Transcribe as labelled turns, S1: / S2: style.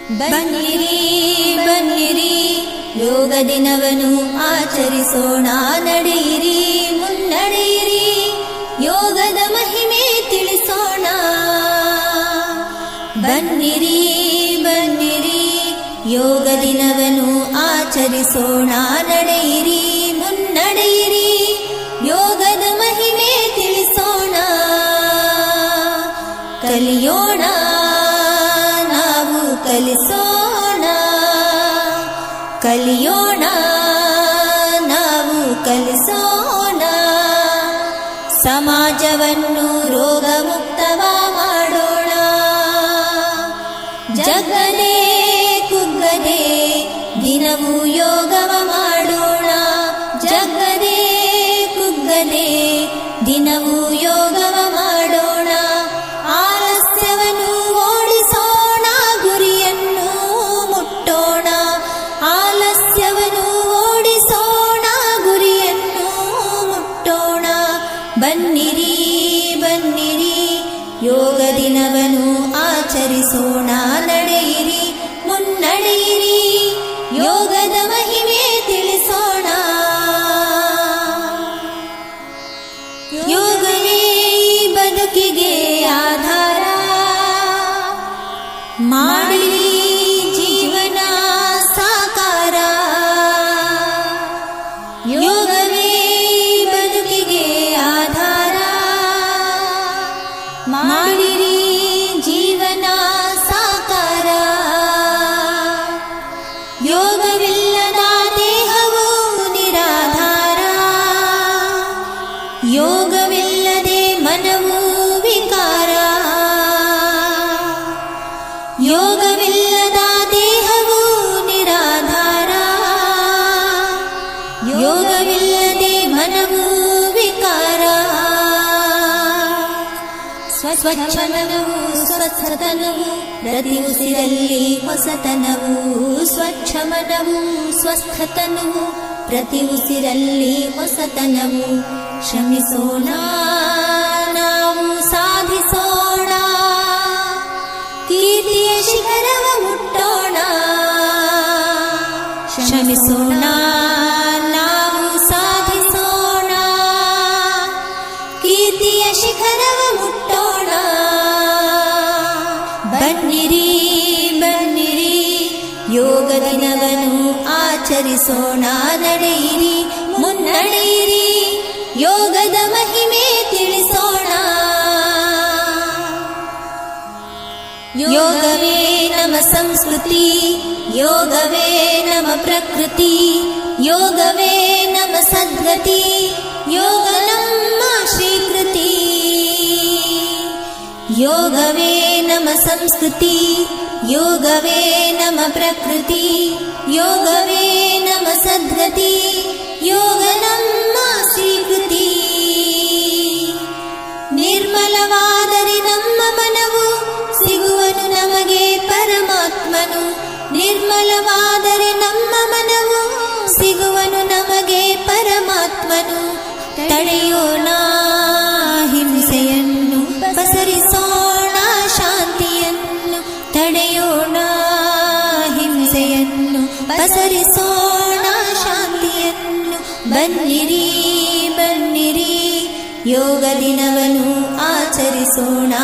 S1: ಬನ್ನಿರಿ ಬನ್ನಿರಿ ಯೋಗ ದಿನವನ್ನು ಆಚರಿಸೋಣ, ನಡೆಯಿರಿ ಮುನ್ನಡೆಯಿರಿ ಯೋಗದ ಮಹಿಮೆ ತಿಳಿಸೋಣ. ಬನ್ನಿರಿ ಬನ್ನಿರಿ ಯೋಗ ದಿನವನ್ನು ಆಚರಿಸೋಣ, ನಡೆಯಿರಿ ಮುನ್ನಡೆಯಿರಿ ಯೋಗದ ಮಹಿಮೆ ತಿಳಿಸೋಣ. ಕಲಿಯೋಣ ನಾವು ಕಲಿಸೋಣ, ಕಲಿಯೋಣ ನಾವು ಕಲಿಸೋಣ. ಸಮಾಜವನ್ನು ರೋಗ ಮುಕ್ತವ ಮಾಡೋಣ, ಜಗ್ಗದೆ ಕುಗ್ಗದೆ ದಿನವೂ ಯೋಗವ ಮಾಡೋಣ. ಜಗ್ಗದೆ ಕುಗ್ಗದೆ ದಿನವೂ ಯೋಗವ ಮಾಡೋಣ. ಆಲಸ್ಯವನ್ನು ಓಡಿಸೋಣ, ಗುರಿಯನ್ನು ಮುಟ್ಟೋಣ. ಆಲಸ್ಯವನ್ನು ಓಡಿಸೋಣ, ಗುರಿಯನ್ನು ಮುಟ್ಟೋಣ. ಬನ್ನಿರಿ ಬನ್ನಿರಿ ಯೋಗ ದಿನವನ್ನು ಆಚರಿಸೋಣ, ನಡೆಯಿರಿ ಮುನ್ನಡೆಯಿರಿ ಯೋಗದ ಮಹಿಮೆ ತಿಳಿಸೋಣ. ಯೋಗವೇ ಬದುಕಿಗೆ ಆಧಾರ, ಮಾಡಿರಿ ಜೀವನ ಸಾಕಾರ. ಯೋಗವೇ ಬದುಕಿಗೆ ಆಧಾರ, ಮಾಡಿರಿ ಜೀವನ ಸಾಕಾರ. ಯೋಗವಿಲ್ಲದ ದೇಹವು ನಿರಾಧಾರ, ಯೋಗವಿಲ್ಲದೆ ಮನವು ವಿಕಾರ. ಯೋಗವಿಲ್ಲದ ದೇಹವು ನಿರಾಧಾರ, ಯೋಗವಿಲ್ಲದೆ ಮನವು ವಿಕಾರ. ಸ್ವಚ್ಛಮನವು ಸ್ವಸ್ಥತನವು ಪ್ರತಿ ಉಸಿರಲ್ಲಿ ಹೊಸತನವು. ಸ್ವಚ್ಛಮನವು ಸ್ವಸ್ಥತನವು ಪ್ರತಿ ಉಸಿರಲ್ಲಿ ಹೊಸತನವು. ಶ್ರಮಿಸೋಣ ನಾವು ಸಾಧಿಸೋಣ, ಕೀರ್ತಿಯ ಶಿಖರವ ಮುಟ್ಟೋಣ. ಶ್ರಮಿಸೋಣ ನಾವು ಸಾಧಿಸೋಣ, ಕೀರ್ತಿಯ ಶಿಖರವ ಮುಟ್ಟೋಣ. ಬನ್ನಿರಿ ಬನ್ನಿರಿ ಯೋಗ ದಿನವನ್ನು ಆಚರಿಸೋಣ, ನಡೆಯಿರಿ ಮುನ್ನಡೆಯಿರಿ ಯೋಗದ ಮಹಿಮೆ ತಿಳಿಸೋಣ. ಯೋಗವೇ ನಮ್ಮ ಸಂಸ್ಕೃತಿ, ಯೋಗವೇ ನಮ್ಮ ಪ್ರಕೃತಿ, ಯೋಗವೇ ನಮ್ಮ ಸದ್ಗತಿ, ಯೋಗ ನಮ್ಮ ಶ್ರೀಕೃತಿ. ಯೋಗವೇ ನಮ್ಮ ಸಂಸ್ಕೃತಿ, ಯೋಗವೇ ನಮ್ಮ ಪ್ರಕೃತಿ, ಯೋಗವೇ ನಮ್ಮ ಸದ್ಗತಿ, ಯೋಗ ನಮ್ಮ ಶ್ರೀಕೃತಿ. ನಿರ್ಮಲವಾದರೆ ನಮ್ಮ ಮನವು, ಸಿಗುವನು ನಮಗೆ ಪರಮಾತ್ಮನು. ನಿರ್ಮಲವಾದರೆ ನಮ್ಮ ಮನವು, ಸಿಗುವನು ನಮಗೆ ಪರಮಾತ್ಮನು. ತಡೆಯೋಣ ಹಿಂಸೆಯನ್ನು, ಪಸರಿಸೋಣ ಶಾಂತಿಯನ್ನು. ತಡೆಯೋಣ ಹಿಂಸೆಯನ್ನು, ಪಸರಿಸೋಣ ಶಾಂತಿಯನ್ನು. ಬನ್ನಿರಿ ಬನ್ನಿರಿ ಯೋಗ ದಿನವನ್ನು ಆಚರಿಸೋಣ.